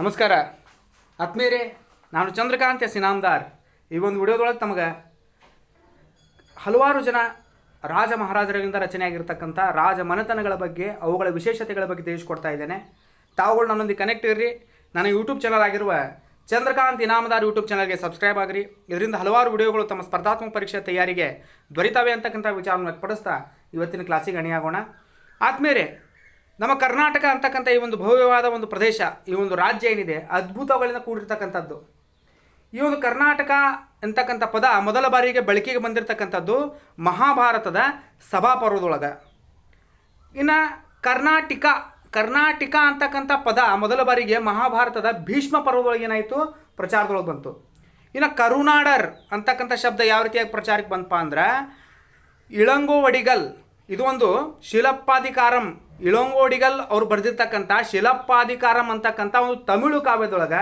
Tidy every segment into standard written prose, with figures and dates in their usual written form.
ನಮಸ್ಕಾರ ಆತ್ಮೀಯರೇ, ನಾನು ಚಂದ್ರಕಾಂತ್ ಎಸ್ ಇನಾಮದಾರ್. ಈ ಒಂದು ವಿಡಿಯೋದೊಳಗೆ ತಮಗೆ ಹಲವಾರು ಜನ ರಾಜ ಮಹಾರಾಜರಿಂದ ರಚನೆಯಾಗಿರ್ತಕ್ಕಂಥ ರಾಜ ಮನೆತನಗಳ ಬಗ್ಗೆ, ಅವುಗಳ ವಿಶೇಷತೆಗಳ ಬಗ್ಗೆ ತಿಳಿಸ್ಕೊಡ್ತಾ ಇದ್ದೇನೆ. ತಾವುಗಳು ನನ್ನೊಂದಿಗೆ ಕನೆಕ್ಟ್ ಇರ್ರಿ. ನನ್ನ ಯೂಟ್ಯೂಬ್ ಚಾನಲ್ ಆಗಿರುವ ಚಂದ್ರಕಾಂತ್ ಇನಾಮದಾರ್ ಯೂಟ್ಯೂಬ್ ಚಾನಲ್ಗೆ ಸಬ್ಸ್ಕ್ರೈಬ್ ಆಗಿರಿ. ಇದರಿಂದ ಹಲವಾರು ವಿಡಿಯೋಗಳು ತಮ್ಮ ಸ್ಪರ್ಧಾತ್ಮಕ ಪರೀಕ್ಷೆ ತಯಾರಿಗೆ ದೊರೀತಾವೆ ಅಂತಕ್ಕಂಥ ವಿಚಾರವನ್ನು ವ್ಯಕ್ತಪಡಿಸ್ತಾ ಇವತ್ತಿನ ಕ್ಲಾಸಿಗೆ ಅಣಿಯಾಗೋಣ. ಆತ್ಮೀಯರೇ, ನಮ್ಮ ಕರ್ನಾಟಕ ಅಂತಕ್ಕಂಥ ಈ ಒಂದು ಭವ್ಯವಾದ ಒಂದು ಪ್ರದೇಶ, ಈ ಒಂದು ರಾಜ್ಯ ಏನಿದೆ, ಅದ್ಭುತಗಳಿಂದ ಕೂಡಿರ್ತಕ್ಕಂಥದ್ದು. ಈ ಒಂದು ಕರ್ನಾಟಕ ಅಂತಕ್ಕಂಥ ಪದ ಮೊದಲ ಬಾರಿಗೆ ಬಳಕೆಗೆ ಬಂದಿರತಕ್ಕಂಥದ್ದು ಮಹಾಭಾರತದ ಸಭಾಪರ್ವದೊಳಗೆ. ಇನ್ನು ಕರ್ನಾಟಕ ಅಂತಕ್ಕಂಥ ಪದ ಮೊದಲ ಬಾರಿಗೆ ಮಹಾಭಾರತದ ಭೀಷ್ಮ ಪರ್ವದೊಳಗೆ ಏನಾಯಿತು, ಪ್ರಚಾರದೊಳಗೆ ಬಂತು. ಇನ್ನು ಕರುನಾಡರ್ ಅಂತಕ್ಕಂಥ ಶಬ್ದ ಯಾವ ರೀತಿಯಾಗಿ ಪ್ರಚಾರಕ್ಕೆ ಬಂತಪ್ಪ ಅಂದ್ರೆ, ಇಳಂಗೋವಡಿಗಲ್, ಇದು ಒಂದು ಶಿಲಪ್ಪಾಧಿಕಾರಂ, ಇಳಂಗೋಡಿಗಲ್ ಅವರು ಬರೆದಿರ್ತಕ್ಕಂಥ ಶಿಲಪ್ಪಾಧಿಕಾರಂ ಅಂತಕ್ಕಂಥ ಒಂದು ತಮಿಳು ಕಾವ್ಯದೊಳಗೆ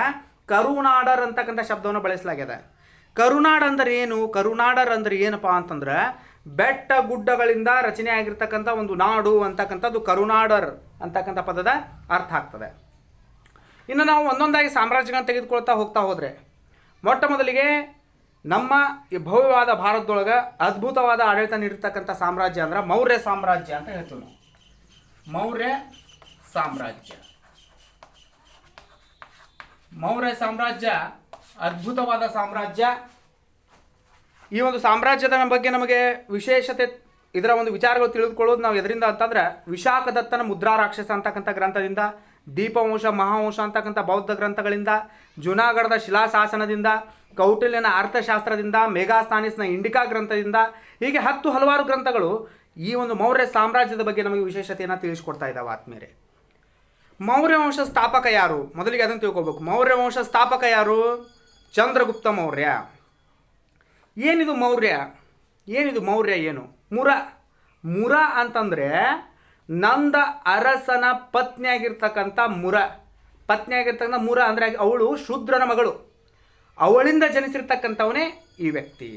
ಕರುನಾಡರ್ ಅಂತಕ್ಕಂಥ ಶಬ್ದವನ್ನು ಬಳಸಲಾಗಿದೆ. ಕರುನಾಡ್ ಅಂದರೆ ಏನು? ಕರುನಾಡರ್ ಅಂದರೆ ಏನಪ್ಪ ಅಂತಂದ್ರೆ, ಬೆಟ್ಟ ಗುಡ್ಡಗಳಿಂದ ರಚನೆ ಆಗಿರ್ತಕ್ಕಂಥ ಒಂದು ನಾಡು ಅಂತಕ್ಕಂಥದ್ದು ಕರುನಾಡರ್ ಅಂತಕ್ಕಂಥ ಪದದ ಅರ್ಥ ಆಗ್ತದೆ. ಇನ್ನು ನಾವು ಒಂದೊಂದಾಗಿ ಸಾಮ್ರಾಜ್ಯಗಳನ್ನು ತೆಗೆದುಕೊಳ್ತಾ ಹೋಗ್ತಾ ಹೋದರೆ, ಮೊಟ್ಟ ಮೊದಲಿಗೆ ನಮ್ಮ ಈ ಭವ್ಯವಾದ ಭಾರತದೊಳಗೆ ಅದ್ಭುತವಾದ ಆಡಳಿತ ನೀಡಿರ್ತಕ್ಕಂಥ ಸಾಮ್ರಾಜ್ಯ ಅಂದ್ರೆ ಮೌರ್ಯ ಸಾಮ್ರಾಜ್ಯ ಅಂತ ಹೇಳ್ತೀವಿ ನಾವು. ಮೌರ್ಯ ಸಾಮ್ರಾಜ್ಯ ಅದ್ಭುತವಾದ ಸಾಮ್ರಾಜ್ಯ. ಈ ಒಂದು ಸಾಮ್ರಾಜ್ಯದ ಬಗ್ಗೆ ನಮಗೆ ವಿಶೇಷತೆ, ಇದರ ಒಂದು ವಿಚಾರಗಳು ತಿಳಿದುಕೊಳ್ಳೋದು ನಾವು ಎದರಿಂದ ಅಂತಂದ್ರೆ, ವಿಶಾಖದತ್ತನ ಮುದ್ರಾ ರಾಕ್ಷಸ ಅಂತಕ್ಕಂಥ ಗ್ರಂಥದಿಂದ, ದೀಪವಂಶ ಮಹಾವಂಶ ಅಂತಕ್ಕಂಥ ಬೌದ್ಧ ಗ್ರಂಥಗಳಿಂದ, ಜುನಾಗಢದ ಶಿಲಾಶಾಸನದಿಂದ, ಕೌಟಿಲ್ಯನ ಅರ್ಥಶಾಸ್ತ್ರದಿಂದ, ಮೇಘಾಸ್ಥಾನಿಸ್ನ ಇಂಡಿಕಾ ಗ್ರಂಥದಿಂದ, ಹೀಗೆ ಹಲವಾರು ಗ್ರಂಥಗಳು ಈ ಒಂದು ಮೌರ್ಯ ಸಾಮ್ರಾಜ್ಯದ ಬಗ್ಗೆ ನಮಗೆ ವಿಶೇಷತೆಯನ್ನು ತಿಳಿಸ್ಕೊಡ್ತಾ ಇದ್ದಾವೆ. ಆತ್ಮೀಯರೇ, ಮೌರ್ಯ ವಂಶ ಸ್ಥಾಪಕ ಯಾರು? ಮೊದಲಿಗೆ ಅದನ್ನು ತಿಳ್ಕೊಬೇಕು. ಮೌರ್ಯ ವಂಶ ಸ್ಥಾಪಕ ಯಾರು? ಚಂದ್ರಗುಪ್ತ ಮೌರ್ಯ. ಏನಿದು ಮೌರ್ಯ? ಏನು ಮುರ ಅಂತಂದರೆ ನಂದ ಅರಸನ ಪತ್ನಿಯಾಗಿರ್ತಕ್ಕಂಥ ಮುರ ಅಂದರೆ ಅವಳು ಶೂದ್ರನ ಮಗಳು, ಅವಳಿಂದ ಜನಿಸಿರ್ತಕ್ಕಂಥವನೇ ಈ ವ್ಯಕ್ತಿ.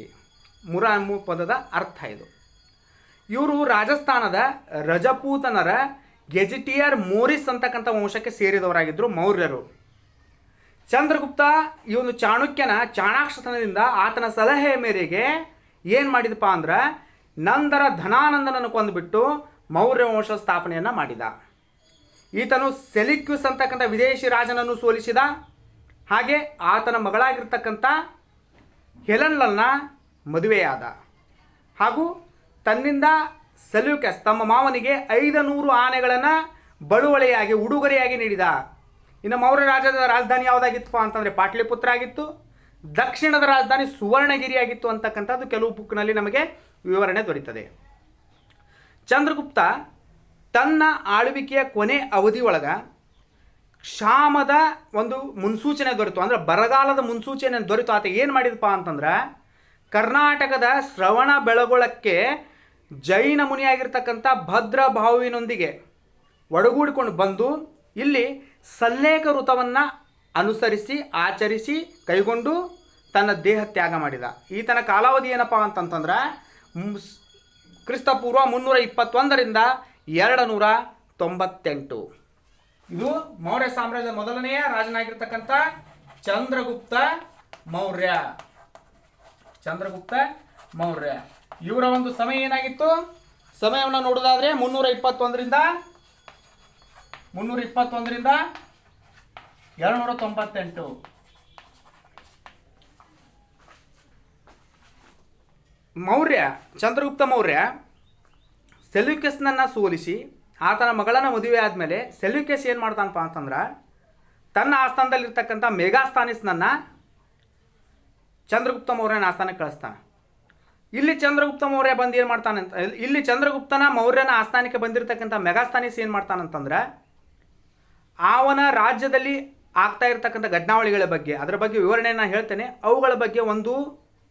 ಮುರ ಅನ್ನುವ ಪದದ ಅರ್ಥ ಇದು. ಇವರು ರಾಜಸ್ಥಾನದ ರಜಪೂತನರ ಗೆಜಿಟಿಯರ್ ಮೋರಿಸ್ ಅಂತಕ್ಕಂಥ ವಂಶಕ್ಕೆ ಸೇರಿದವರಾಗಿದ್ದರು ಮೌರ್ಯರು. ಚಂದ್ರಗುಪ್ತ ಈ ಒಂದು ಚಾಣಕ್ಯನ ಚಾಣಾಕ್ಷತನದಿಂದ ಆತನ ಸಲಹೆಯ ಮೇರೆಗೆ ಏನು ಮಾಡಿದಪ್ಪ ಅಂದ್ರೆ, ನಂದರ ಧನಾನಂದನನ್ನು ಕೊಂದುಬಿಟ್ಟು ಮೌರ್ಯ ವಂಶ ಸ್ಥಾಪನೆಯನ್ನು ಮಾಡಿದ. ಈತನು ಸೆಲಿಕ್ಯುಸ್ ಅಂತಕ್ಕಂಥ ವಿದೇಶಿ ರಾಜನನ್ನು ಸೋಲಿಸಿದ. ಹಾಗೆ ಆತನ ಮಗಳಾಗಿರ್ತಕ್ಕಂಥ ಹೆಲೆನ್ಳನ್ನ ಮದುವೆಯಾದ. ಹಾಗೂ ತನ್ನಿಂದ ಸೆಲ್ಯೂಕಸ್ ತಮ್ಮ ಮಾವನಿಗೆ 500 ಆನೆಗಳನ್ನು ಬಳುವಳಿಯಾಗಿ ಉಡುಗೊರೆಯಾಗಿ ನೀಡಿದ. ಇನ್ನು ಮೌರ್ಯ ರಾಜ್ಯದ ರಾಜಧಾನಿ ಯಾವುದಾಗಿತ್ತಪ್ಪ ಅಂತಂದರೆ ಪಾಟ್ಲಿಪುತ್ರ ಆಗಿತ್ತು. ದಕ್ಷಿಣದ ರಾಜಧಾನಿ ಸುವರ್ಣಗಿರಿ ಆಗಿತ್ತು ಅಂತಕ್ಕಂಥದ್ದು ಕೆಲವು ಬುಕ್ನಲ್ಲಿ ನಮಗೆ ವಿವರಣೆ ದೊರೀತದೆ. ಚಂದ್ರಗುಪ್ತ ತನ್ನ ಆಳ್ವಿಕೆಯ ಕೊನೆ ಅವಧಿ ಒಳಗೆ ಕ್ಷಾಮದ ಒಂದು ಮುನ್ಸೂಚನೆ ದೊರೆತು, ಅಂದರೆ ಬರಗಾಲದ ಮುನ್ಸೂಚನೆ ದೊರೆತು. ಆತ ಏನು ಮಾಡಿದಪ್ಪ ಅಂತಂದ್ರೆ, ಕರ್ನಾಟಕದ ಶ್ರವಣ ಬೆಳಗೊಳಕ್ಕೆ ಜೈನ ಮುನಿಯಾಗಿರ್ತಕ್ಕಂಥ ಭದ್ರಭಾವಿನೊಂದಿಗೆ ಒಡಗೂಡಿಕೊಂಡು ಬಂದು ಇಲ್ಲಿ ಸಲ್ಲೇಖ ಋತವನ್ನು ಅನುಸರಿಸಿ ಆಚರಿಸಿ ಕೈಗೊಂಡು ತನ್ನ ದೇಹ ತ್ಯಾಗ ಮಾಡಿದ. ಈತನ ಕಾಲಾವಧಿ ಏನಪ್ಪ ಅಂತಂತಂದ್ರೆ ಕ್ರಿಸ್ತಪೂರ್ವ 321ರಿಂದ 298. ಇದು ಮೌರ್ಯ ಸಾಮ್ರಾಜ್ಯದ ಮೊದಲನೆಯ ರಾಜನಾಗಿರ್ತಕ್ಕಂಥ ಚಂದ್ರಗುಪ್ತ ಮೌರ್ಯ. ಇವರ ಒಂದು ಸಮಯ ಏನಾಗಿತ್ತು? ಸಮಯವನ್ನು ನೋಡೋದಾದ್ರೆ 321ರಿಂದ 298. ಚಂದ್ರಗುಪ್ತ ಮೌರ್ಯ ಸೆಲ್ಯೂಕಸ್ನನ್ನು ಸೋಲಿಸಿ ಆತನ ಮಗಳನ್ನ ಮದುವೆ ಆದಮೇಲೆ ಸೆಲ್ಯೂಕಸ್ ಏನು ಮಾಡ್ತಾನಪ್ಪ ಅಂತಂದ್ರೆ, ತನ್ನ ಆಸ್ಥಾನದಲ್ಲಿರ್ತಕ್ಕಂಥ ಮೇಘಾಸ್ಥಾನಿಸ್ನನ್ನು ಚಂದ್ರಗುಪ್ತ ಮೌರ್ಯನ ಆಸ್ಥಾನಕ್ಕೆ ಕಳಿಸ್ತಾನೆ. ಇಲ್ಲಿ ಚಂದ್ರಗುಪ್ತ ಮೌರ್ಯ ಬಂದು ಏನು ಮಾಡ್ತಾನೆ ಅಂತ, ಇಲ್ಲಿ ಚಂದ್ರಗುಪ್ತನ ಮೌರ್ಯನ ಆಸ್ಥಾನಕ್ಕೆ ಬಂದಿರತಕ್ಕಂಥ ಮೆಗಾಸ್ಥಾನಿಸ್ ಏನು ಮಾಡ್ತಾನಂತಂದ್ರೆ, ಅವನ ರಾಜ್ಯದಲ್ಲಿ ಆಗ್ತಾ ಇರ್ತಕ್ಕಂಥ ಘಟನಾವಳಿಗಳ ಬಗ್ಗೆ, ಅದರ ಬಗ್ಗೆ ವಿವರಣೆಯನ್ನು ಹೇಳ್ತೇನೆ. ಅವುಗಳ ಬಗ್ಗೆ ಒಂದು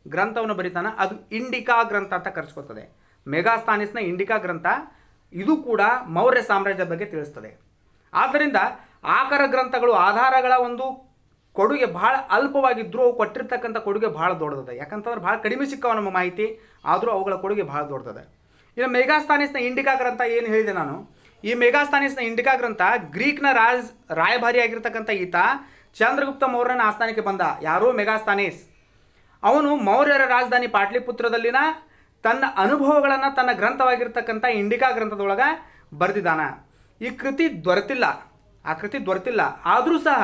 ಗ್ರಂಥವನ್ನು ಬರೀತಾನೆ. ಅದು ಇಂಡಿಕಾ ಗ್ರಂಥ ಅಂತ ಕರೆಸ್ಕೊತದೆ. ಮೆಗಾಸ್ಥಾನಿಸ್ನ ಇಂಡಿಕಾ ಗ್ರಂಥ ಇದು ಕೂಡ ಮೌರ್ಯ ಸಾಮ್ರಾಜ್ಯದ ಬಗ್ಗೆ ತಿಳಿಸ್ತದೆ. ಆದ್ದರಿಂದ ಆಕರ ಗ್ರಂಥಗಳು ಆಧಾರಗಳ ಒಂದು ಕೊಡುಗೆ ಭಾಳ ಅಲ್ಪವಾಗಿದ್ದರೂ ಅವು ಕೊಟ್ಟಿರ್ತಕ್ಕಂಥ ಕೊಡುಗೆ ಭಾಳ ದೊಡ್ಡದಿದೆ. ಯಾಕಂತಂದ್ರೆ ಭಾಳ ಕಡಿಮೆ ಸಿಕ್ಕವ ನಮ್ಮ ಮಾಹಿತಿ, ಆದರೂ ಅವುಗಳ ಕೊಡುಗೆ ಭಾಳ ದೊಡ್ಡದಿದೆ. ಇನ್ನು ಮೆಗಾಸ್ಥಾನಿಸ್ನ ಇಂಡಿಕಾ ಗ್ರಂಥ ಏನು ಹೇಳಿದೆ ನಾನು, ಈ ಮೆಗಾಸ್ಥಾನಿಸ್ನ ಇಂಡಿಕಾ ಗ್ರಂಥ ಗ್ರೀಕ್ನ ರಾಯಭಾರಿಯಾಗಿರ್ತಕ್ಕಂಥ ಈತ ಚಂದ್ರಗುಪ್ತ ಮೌರ್ಯನ ಆಸ್ಥಾನಕ್ಕೆ ಬಂದ. ಯಾರು? ಮೆಗಾಸ್ಥಾನೀಸ್. ಅವನು ಮೌರ್ಯರ ರಾಜಧಾನಿ ಪಾಟ್ಲಿಪುತ್ರದಲ್ಲಿನ ತನ್ನ ಅನುಭವಗಳನ್ನು ತನ್ನ ಗ್ರಂಥವಾಗಿರ್ತಕ್ಕಂಥ ಇಂಡಿಕಾ ಗ್ರಂಥದೊಳಗೆ ಬರೆದಿದ್ದಾನೆ. ಈ ಕೃತಿ ದೊರೆತಿಲ್ಲ, ಆ ಕೃತಿ ದೊರೆತಿಲ್ಲ. ಆದರೂ ಸಹ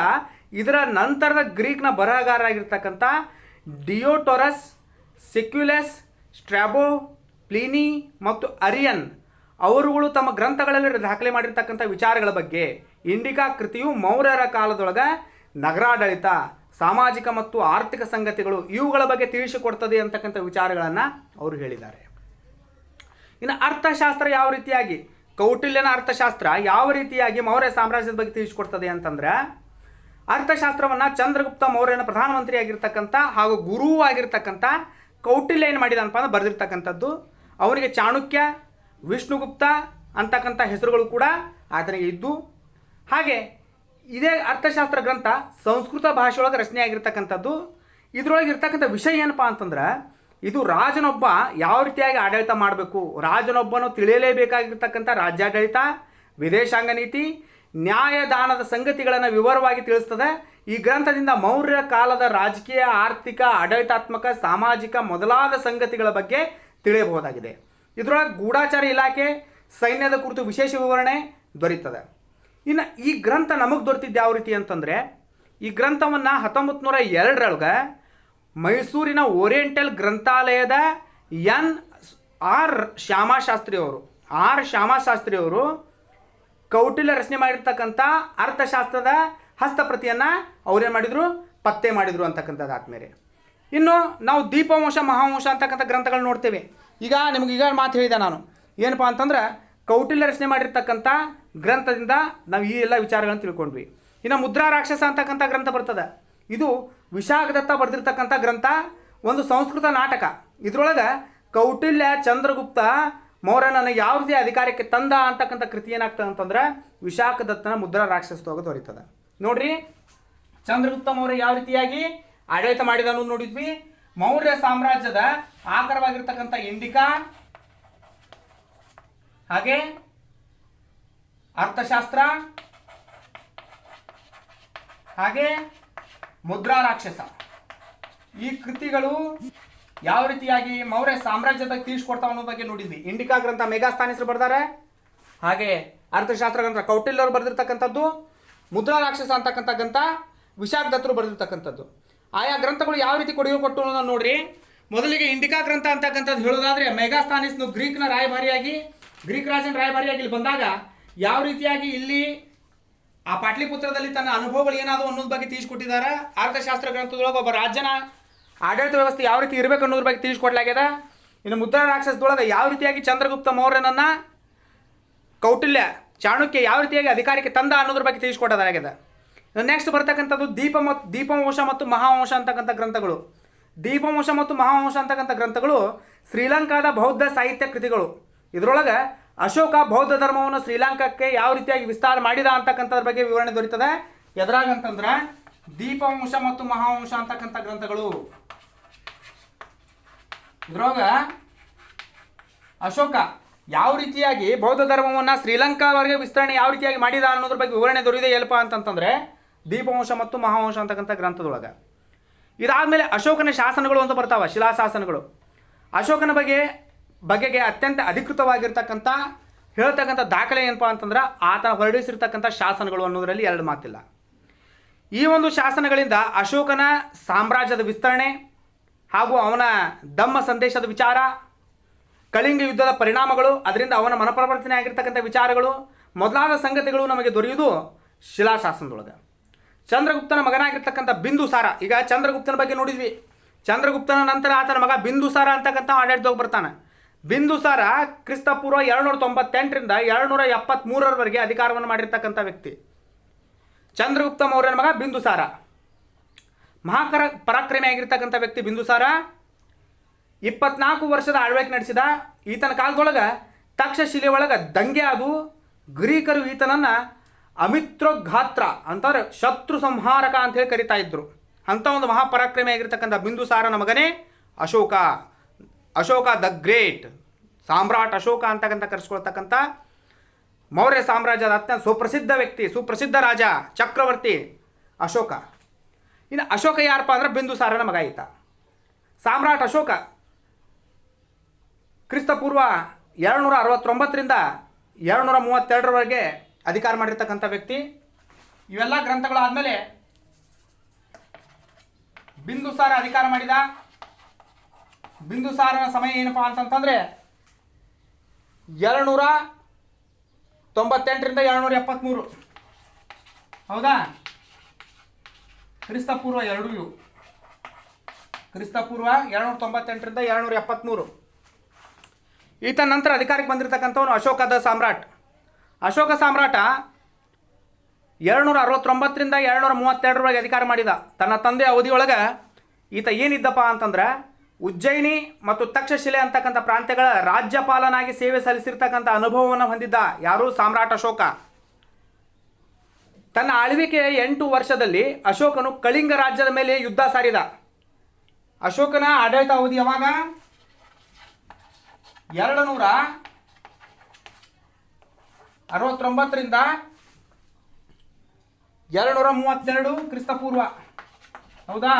ಇದರ ನಂತರದ ಗ್ರೀಕ್ನ ಬರಹಗಾರರಾಗಿರ್ತಕ್ಕಂಥ ಡಿಯೋಟೋರಸ್, ಸೆಕ್ಯುಲಸ್, ಸ್ಟ್ರಾಬೋ, ಪ್ಲಿನಿ ಮತ್ತು ಅರಿಯನ್ ಅವರುಗಳು ತಮ್ಮ ಗ್ರಂಥಗಳಲ್ಲಿ ದಾಖಲೆ ಮಾಡಿರ್ತಕ್ಕಂಥ ವಿಚಾರಗಳ ಬಗ್ಗೆ ಇಂಡಿಕಾ ಕೃತಿಯು ಮೌರ್ಯರ ಕಾಲದೊಳಗೆ ನಗರಾಡಳಿತ, ಸಾಮಾಜಿಕ ಮತ್ತು ಆರ್ಥಿಕ ಸಂಗತಿಗಳು ಇವುಗಳ ಬಗ್ಗೆ ತಿಳಿಸಿಕೊಡ್ತದೆ ಅಂತಕ್ಕಂಥ ವಿಚಾರಗಳನ್ನು ಅವರು ಹೇಳಿದ್ದಾರೆ. ಇನ್ನು ಅರ್ಥಶಾಸ್ತ್ರ ಯಾವ ರೀತಿಯಾಗಿ, ಕೌಟಿಲ್ಯನ ಅರ್ಥಶಾಸ್ತ್ರ ಯಾವ ರೀತಿಯಾಗಿ ಮೌರ್ಯ ಸಾಮ್ರಾಜ್ಯದ ಬಗ್ಗೆ ತಿಳಿಸಿಕೊಡ್ತದೆ ಅಂತಂದರೆ, ಅರ್ಥಶಾಸ್ತ್ರವನ್ನು ಚಂದ್ರಗುಪ್ತ ಮೌರ್ಯನ ಪ್ರಧಾನಮಂತ್ರಿಯಾಗಿರ್ತಕ್ಕಂಥ ಹಾಗೂ ಗುರು ಆಗಿರ್ತಕ್ಕಂಥ ಕೌಟಿಲ್ಯ ಏನು ಮಾಡಿದನಪ್ಪ ಅಂದ್ರೆ ಬರೆದಿರ್ತಕ್ಕಂಥದ್ದು. ಅವನಿಗೆ ಚಾಣಕ್ಯ, ವಿಷ್ಣುಗುಪ್ತ ಅಂತಕ್ಕಂಥ ಹೆಸರುಗಳು ಕೂಡ ಆತನಿಗೆ ಇದ್ದು. ಹಾಗೆ ಇದೇ ಅರ್ಥಶಾಸ್ತ್ರ ಗ್ರಂಥ ಸಂಸ್ಕೃತ ಭಾಷೆಯೊಳಗೆ ರಚನೆಯಾಗಿರ್ತಕ್ಕಂಥದ್ದು. ಇದರೊಳಗೆ ಇರ್ತಕ್ಕಂಥ ವಿಷಯ ಏನಪ್ಪ ಅಂತಂದ್ರೆ, ಇದು ರಾಜನೊಬ್ಬ ಯಾವ ರೀತಿಯಾಗಿ ಆಡಳಿತ ಮಾಡಬೇಕು, ರಾಜನೊಬ್ಬನು ತಿಳಿಯಲೇಬೇಕಾಗಿರ್ತಕ್ಕಂಥ ರಾಜ್ಯಾಡಳಿತ, ವಿದೇಶಾಂಗ ನೀತಿ, ನ್ಯಾಯದಾನದ ಸಂಗತಿಗಳನ್ನು ವಿವರವಾಗಿ ತಿಳಿಸ್ತದೆ. ಈ ಗ್ರಂಥದಿಂದ ಮೌರ್ಯ ಕಾಲದ ರಾಜಕೀಯ, ಆರ್ಥಿಕ, ಆಡಳಿತಾತ್ಮಕ, ಸಾಮಾಜಿಕ ಮೊದಲಾದ ಸಂಗತಿಗಳ ಬಗ್ಗೆ ತಿಳಿಯಬಹುದಾಗಿದೆ. ಇದರೊಳಗೆ ಗೂಢಾಚಾರ ಇಲಾಖೆ, ಸೈನ್ಯದ ಕುರಿತು ವಿಶೇಷ ವಿವರಣೆ ದೊರೀತದೆ. ಇನ್ನು ಈ ಗ್ರಂಥ ನಮಗೆ ದೊರೆತಿದ್ದು ಯಾವ ರೀತಿ ಅಂತಂದರೆ, ಈ ಗ್ರಂಥವನ್ನು 1902 ಮೈಸೂರಿನ ಓರಿಯೆಂಟಲ್ ಗ್ರಂಥಾಲಯದ ಆರ್ ಶ್ಯಾಮಾಶಾಸ್ತ್ರಿಯವರು ಕೌಟಿಲ್ಯ ರಚನೆ ಮಾಡಿರ್ತಕ್ಕಂಥ ಅರ್ಥಶಾಸ್ತ್ರದ ಹಸ್ತಪ್ರತಿಯನ್ನು ಅವರೇನು ಮಾಡಿದರು, ಪತ್ತೆ ಮಾಡಿದರು ಅಂತಕ್ಕಂಥದ್ದು ಆದಮೇಲೆ. ಇನ್ನು ನಾವು ದೀಪವಂಶ, ಮಹಾವಂಶ ಅಂತಕ್ಕಂಥ ಗ್ರಂಥಗಳು ನೋಡ್ತೇವೆ. ಈಗ ನಿಮಗೆ ಈಗ ಮಾತು ಹೇಳಿದೆ ನಾನು, ಏನಪ್ಪ ಅಂತಂದ್ರೆ ಕೌಟಿಲ್ಯ ರಚನೆ ಮಾಡಿರ್ತಕ್ಕಂಥ ಗ್ರಂಥದಿಂದ ನಾವು ಈ ಎಲ್ಲ ವಿಚಾರಗಳನ್ನು ತಿಳ್ಕೊಂಡ್ವಿ. ಇನ್ನು ಮುದ್ರಾ ರಾಕ್ಷಸ ಅಂತಕ್ಕಂಥ ಗ್ರಂಥ ಬರ್ತದೆ. ಇದು ವಿಶಾಖದತ್ತ ಬರೆದಿರ್ತಕ್ಕಂಥ ಗ್ರಂಥ, ಒಂದು ಸಂಸ್ಕೃತ ನಾಟಕ. ಇದರೊಳಗೆ ಕೌಟಿಲ್ಯ ಚಂದ್ರಗುಪ್ತ ಮೌರ್ಯನನ್ನು ಯಾವ ರೀತಿ ಅಧಿಕಾರಕ್ಕೆ ತಂದ ಅಂತಕ್ಕಂಥ ಕೃತಿ ಏನಾಗ್ತದೆ ಅಂತಂದ್ರೆ ವಿಶಾಖದತ್ತನ ಮುದ್ರಾ ರಾಕ್ಷಸತ್ವ ದೊರೀತದೆ. ನೋಡ್ರಿ, ಚಂದ್ರಗುಪ್ತ ಮೌರ್ಯ ಯಾವ ರೀತಿಯಾಗಿ ಆಡಳಿತ ಮಾಡಿದ ಅನ್ನೋದು ನೋಡಿದ್ವಿ. ಮೌರ್ಯ ಸಾಮ್ರಾಜ್ಯದ ಆಕಾರವಾಗಿರ್ತಕ್ಕಂಥ ಇಂಡಿಕಾ, ಹಾಗೆ ಅರ್ಥಶಾಸ್ತ್ರ, ಹಾಗೆ ಮುದ್ರಾ ರಾಕ್ಷಸ, ಈ ಕೃತಿಗಳು ಯಾವ ರೀತಿಯಾಗಿ ಮೌರ್ಯ ಸಾಮ್ರಾಜ್ಯದಾಗ ತಿಳಿಸ್ಕೊಡ್ತಾವ ಅನ್ನೋ ಬಗ್ಗೆ ನೋಡಿದ್ವಿ. ಇಂಡಿಕಾ ಗ್ರಂಥ ಮೆಗಾಸ್ಥಾನೀಸರು ಬರ್ತಾರೆ, ಹಾಗೆ ಅರ್ಥಶಾಸ್ತ್ರ ಗ್ರಂಥ ಕೌಟಿಲ್ಯರು ಬರೆದಿರ್ತಕ್ಕಂಥದ್ದು, ಮುದ್ರಾ ರಾಕ್ಷಸ ಅಂತಕ್ಕಂಥ ಗ್ರಂಥ ವಿಶಾಖದತ್ತರು ಬರೆದಿರ್ತಕ್ಕಂಥದ್ದು. ಆಯಾ ಗ್ರಂಥಗಳು ಯಾವ ರೀತಿ ಕೊಡುಗೆ ಕೊಟ್ಟು ಅನ್ನೋದನ್ನು ನೋಡ್ರಿ. ಮೊದಲಿಗೆ ಇಂಡಿಕಾ ಗ್ರಂಥ ಅಂತಕ್ಕಂಥದ್ದು ಹೇಳೋದಾದ್ರೆ, ಮೆಗಾಸ್ಥಾನೀಸ್ನು ಗ್ರೀಕ್ ರಾಜನ ರಾಯಭಾರಿಯಾಗಿ ಇಲ್ಲಿ ಬಂದಾಗ ಯಾವ ರೀತಿಯಾಗಿ ಇಲ್ಲಿ ಆ ಪಾಟ್ಲಿಪುತ್ರದಲ್ಲಿ ತನ್ನ ಅನುಭವಗಳು ಏನಾದವು ಅನ್ನೋದ್ರ ಬಗ್ಗೆ ತಿಳಿಸ್ಕೊಟ್ಟಿದ್ದಾರೆ. ಅರ್ಥಶಾಸ್ತ್ರ ಗ್ರಂಥದೊಳಗೆ ಒಬ್ಬ ರಾಜ್ಯನ ಆಡಳಿತ ವ್ಯವಸ್ಥೆ ಯಾವ ರೀತಿ ಇರಬೇಕು ಅನ್ನೋದ್ರ ಬಗ್ಗೆ ತಿಳಿಸ್ಕೊಡ್ಲಾಗ್ಯದ. ಇನ್ನು ಮುದ್ರಾ ರಾಕ್ಷಸದೊಳಗೆ ಯಾವ ರೀತಿಯಾಗಿ ಚಂದ್ರಗುಪ್ತ ಮೌರ್ಯನನ್ನು ಕೌಟಿಲ್ಯ, ಚಾಣಕ್ಯ ಯಾವ ರೀತಿಯಾಗಿ ಅಧಿಕಾರಕ್ಕೆ ತಂದ ಅನ್ನೋದ್ರ ಬಗ್ಗೆ ತಿಳಿಸ್ಕೊಡೋದಾಗಿದೆ. ನೆಕ್ಸ್ಟ್ ಬರ್ತಕ್ಕಂಥದ್ದು ದೀಪವಂಶ ಮತ್ತು ಮಹಾವಂಶ ಅಂತಕ್ಕಂಥ ಗ್ರಂಥಗಳು. ದೀಪವಂಶ ಮತ್ತು ಮಹಾವಂಶ ಅಂತಕ್ಕಂಥ ಗ್ರಂಥಗಳು ಶ್ರೀಲಂಕಾದ ಬೌದ್ಧ ಸಾಹಿತ್ಯ ಕೃತಿಗಳು. ಇದರೊಳಗೆ ಅಶೋಕ ಬೌದ್ಧ ಧರ್ಮವನ್ನು ಶ್ರೀಲಂಕಾಕ್ಕೆ ಯಾವ ರೀತಿಯಾಗಿ ವಿಸ್ತಾರ ಮಾಡಿದ ಅಂತಕ್ಕಂಥದ್ರ ಬಗ್ಗೆ ವಿವರಣೆ ದೊರೀತದೆ. ಎದ್ರಾಗಂತಂದ್ರೆ ದೀಪವಂಶ ಮತ್ತು ಮಹಾವಂಶ ಅಂತಕ್ಕಂಥ ಗ್ರಂಥಗಳು. ಇದ್ರೊಳಗೆ ಅಶೋಕ ಯಾವ ರೀತಿಯಾಗಿ ಬೌದ್ಧ ಧರ್ಮವನ್ನು ಶ್ರೀಲಂಕಾವರೆಗೆ ವಿಸ್ತರಣೆ ಯಾವ ರೀತಿಯಾಗಿ ಮಾಡಿದ ಅನ್ನೋದ್ರ ಬಗ್ಗೆ ವಿವರಣೆ ದೊರೆಯಿದೆ ಎಲ್ಪ ಅಂತಂತಂದರೆ ದೀಪವಂಶ ಮತ್ತು ಮಹಾವಂಶ ಅಂತಕ್ಕಂಥ ಗ್ರಂಥದೊಳಗೆ. ಇದಾದಮೇಲೆ ಅಶೋಕನ ಶಾಸನಗಳು ಅಂತ ಬರ್ತಾವೆ, ಶಿಲಾಶಾಸನಗಳು. ಅಶೋಕನ ಬಗೆಗೆ ಅತ್ಯಂತ ಅಧಿಕೃತವಾಗಿರ್ತಕ್ಕಂಥ ಹೇಳ್ತಕ್ಕಂಥ ದಾಖಲೆ ಏನಪ್ಪ ಅಂತಂದ್ರೆ ಆತ ಹೊರಡಿಸಿರ್ತಕ್ಕಂಥ ಶಾಸನಗಳು ಅನ್ನೋದರಲ್ಲಿ ಎರಡು ಮಾತಿಲ್ಲ. ಈ ಒಂದು ಶಾಸನಗಳಿಂದ ಅಶೋಕನ ಸಾಮ್ರಾಜ್ಯದ ವಿಸ್ತರಣೆ ಹಾಗೂ ಅವನ ಧಮ್ಮ ಸಂದೇಶದ ವಿಚಾರ, ಕಳಿಂಗ ಯುದ್ಧದ ಪರಿಣಾಮಗಳು, ಅದರಿಂದ ಅವನ ಮನಪರಿವರ್ತನೆ ಆಗಿರ್ತಕ್ಕಂಥ ವಿಚಾರಗಳು ಮೊದಲಾದ ಸಂಗತಿಗಳು ನಮಗೆ ದೊರೆಯುವುದು ಶಿಲಾಶಾಸನದೊಳಗೆ. ಚಂದ್ರಗುಪ್ತನ ಮಗನಾಗಿರ್ತಕ್ಕಂಥ ಬಿಂದುಸಾರ, ಈಗ ಚಂದ್ರಗುಪ್ತನ ಬಗ್ಗೆ ನೋಡಿದ್ವಿ. ಚಂದ್ರಗುಪ್ತನ ನಂತರ ಆತನ ಮಗ ಬಿಂದುಸಾರ ಅಂತಕ್ಕಂಥ ಆಡಳಿತಕ್ಕೆ ಬರ್ತಾನೆ. ಬಿಂದುಸಾರ ಕ್ರಿಸ್ತಪೂರ್ವ 298ರಿಂದ 273ರವರೆಗೆ ಅಧಿಕಾರವನ್ನು ಮಾಡಿರ್ತಕ್ಕಂಥ ವ್ಯಕ್ತಿ. ಚಂದ್ರಗುಪ್ತ ಮೌರ್ಯನ ಮಗ ಬಿಂದುಸಾರ ಪರಾಕ್ರಮಿ ಆಗಿರ್ತಕ್ಕಂಥ ವ್ಯಕ್ತಿ. ಬಿಂದುಸಾರ 24 ವರ್ಷದ ಆಳ್ವಿಕೆ ನಡೆಸಿದ. ಈತನ ಕಾಲದೊಳಗೆ ತಕ್ಷಶಿಲೆ ಒಳಗೆ ದಂಗೆ ಅದು ಗ್ರೀಕರು ಈತನನ್ನು ಅಮಿತ್ರೋಘಾತ್ರ ಅಂತಾರೆ, ಶತ್ರು ಸಂಹಾರಕ ಅಂತೇಳಿ ಕರಿತಾ ಇದ್ರು. ಅಂಥ ಒಂದು ಮಹಾಪರಾಕ್ರಮಿ ಆಗಿರ್ತಕ್ಕಂಥ ಬಿಂದುಸಾರನ ಮಗನೇ ಅಶೋಕ ದ ಗ್ರೇಟ್, ಸಾಮ್ರಾಟ್ ಅಶೋಕ ಅಂತಕ್ಕಂಥ ಕರೆಸ್ಕೊಳ್ತಕ್ಕಂಥ ಮೌರ್ಯ ಸಾಮ್ರಾಜ್ಯದ ಅತ್ಯಂತ ಸುಪ್ರಸಿದ್ಧ ವ್ಯಕ್ತಿ, ಸುಪ್ರಸಿದ್ಧ ರಾಜ, ಚಕ್ರವರ್ತಿ ಅಶೋಕ. ಇನ್ನು ಅಶೋಕ ಯಾರಪ್ಪ ಅಂದ್ರೆ ಬಿಂದುಸಾರನ ಮಗ ಈತ. ಸಾಮ್ರಾಟ್ ಅಶೋಕ ಕ್ರಿಸ್ತಪೂರ್ವ 269ರಿಂದ 232ರವರೆಗೆ ಅಧಿಕಾರ ಮಾಡಿರ್ತಕ್ಕಂಥ ವ್ಯಕ್ತಿ. ಇವೆಲ್ಲ ಗ್ರಂಥಗಳಾದಮೇಲೆ ಬಿಂದುಸಾರ ಅಧಿಕಾರ ಮಾಡಿದ. ಬಿಂದುಸಾರನ ಸಮಯ ಏನಪ್ಪಾ ಅಂತಂತಂದರೆ 298ರಿಂದ 273. ಹೌದಾ? ಕ್ರಿಸ್ತಪೂರ್ವ 298ರಿಂದ 273. ಈತ ನಂತರ ಅಧಿಕಾರಕ್ಕೆ ಬಂದಿರತಕ್ಕಂಥವನು ಅಶೋಕದ ಸಾಮ್ರಾಟ್. ಅಶೋಕ ಸಾಮ್ರಾಟ 269ರಿಂದ 232ರವರೆಗೆ ಅಧಿಕಾರ ಮಾಡಿದ. ತನ್ನ ತಂದೆ ಅವಧಿಯೊಳಗೆ ಈತ ಏನಿದ್ದಪ್ಪ ಅಂತಂದ್ರೆ ಉಜ್ಜಯಿನಿ ಮತ್ತು ತಕ್ಷಶಿಲೆ ಅಂತಕ್ಕಂಥ ಪ್ರಾಂತ್ಯಗಳ ರಾಜ್ಯಪಾಲನಾಗಿ ಸೇವೆ ಸಲ್ಲಿಸಿರ್ತಕ್ಕಂಥ ಅನುಭವವನ್ನು ಹೊಂದಿದ್ದ. ಯಾರು? ಸಾಮ್ರಾಟ್ ಅಶೋಕ. ತನ್ನ ಆಳ್ವಿಕೆಯ 8 ವರ್ಷದಲ್ಲಿ ಅಶೋಕನು ಕಳಿಂಗ ರಾಜ್ಯದ ಮೇಲೆ ಯುದ್ಧ ಸಾರಿದ. ಅಶೋಕನ ಆಡಳಿತ ಅವಧಿ ಯಾವಾಗ? 269ರಿಂದ 232 ಕ್ರಿಸ್ತಪೂರ್ವ. ಹೌದಾ?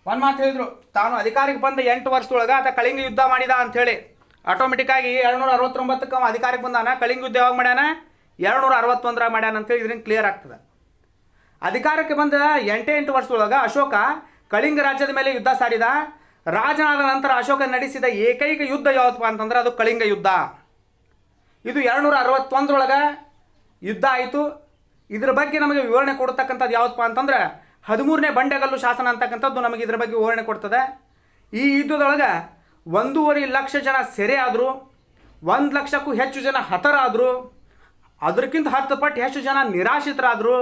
ಒಂದು ಮಾತು ಹೇಳಿದ್ರು, ತಾನು ಅಧಿಕಾರಕ್ಕೆ ಬಂದ 8 ವರ್ಷದೊಳಗೆ ಆತ ಕಳಿಂಗ ಯುದ್ಧ ಮಾಡಿದ ಅಂಥೇಳಿ. ಆಟೋಮೆಟಿಕ್ಕಾಗಿ 269ಕ್ಕೆ ಅಧಿಕಾರಕ್ಕೆ ಬಂದಾನ. ಕಳಿಂಗ ಯುದ್ಧ ಯಾವಾಗ ಮಾಡ್ಯಾನ? 261 ಮಾಡ್ಯಾನ ಅಂತೇಳಿ ಇದರಿಂದ ಕ್ಲಿಯರ್ ಆಗ್ತದೆ. ಅಧಿಕಾರಕ್ಕೆ ಬಂದ 8 ವರ್ಷದೊಳಗೆ ಅಶೋಕ ಕಳಿಂಗ ರಾಜ್ಯದ ಮೇಲೆ ಯುದ್ಧ ಸಾರಿದ. ರಾಜನಾದ ನಂತರ ಅಶೋಕ ನಡೆಸಿದ ಏಕೈಕ ಯುದ್ಧ ಯಾವುದಪ್ಪ ಅಂತಂದ್ರೆ ಅದು ಕಳಿಂಗ ಯುದ್ಧ. ಇದು 261ರೊಳಗೆ ಯುದ್ಧ ಆಯಿತು. ಇದ್ರ ಬಗ್ಗೆ ನಮಗೆ ವಿವರಣೆ ಕೊಡ್ತಕ್ಕಂಥದ್ದು ಯಾವುದಪ್ಪ ಅಂತಂದ್ರೆ 13ನೇ ಬಂಡೆಗಲ್ಲು ಶಾಸನ ಅಂತಕ್ಕಂಥದ್ದು ನಮಗೆ ಇದ್ರ ಬಗ್ಗೆ ವಿವರಣೆ ಕೊಡ್ತದೆ. ಈ ಯುದ್ಧದೊಳಗೆ 1.5 ಲಕ್ಷ ಜನ ಸೆರೆ ಆದರು, 1 ಲಕ್ಷಕ್ಕೂ ಹೆಚ್ಚು ಜನ ಹತರಾದರು, ಅದಕ್ಕಿಂತ 10 ಪಟ್ಟು ಹೆಚ್ಚು ಜನ ನಿರಾಶ್ರಿತರಾದರು.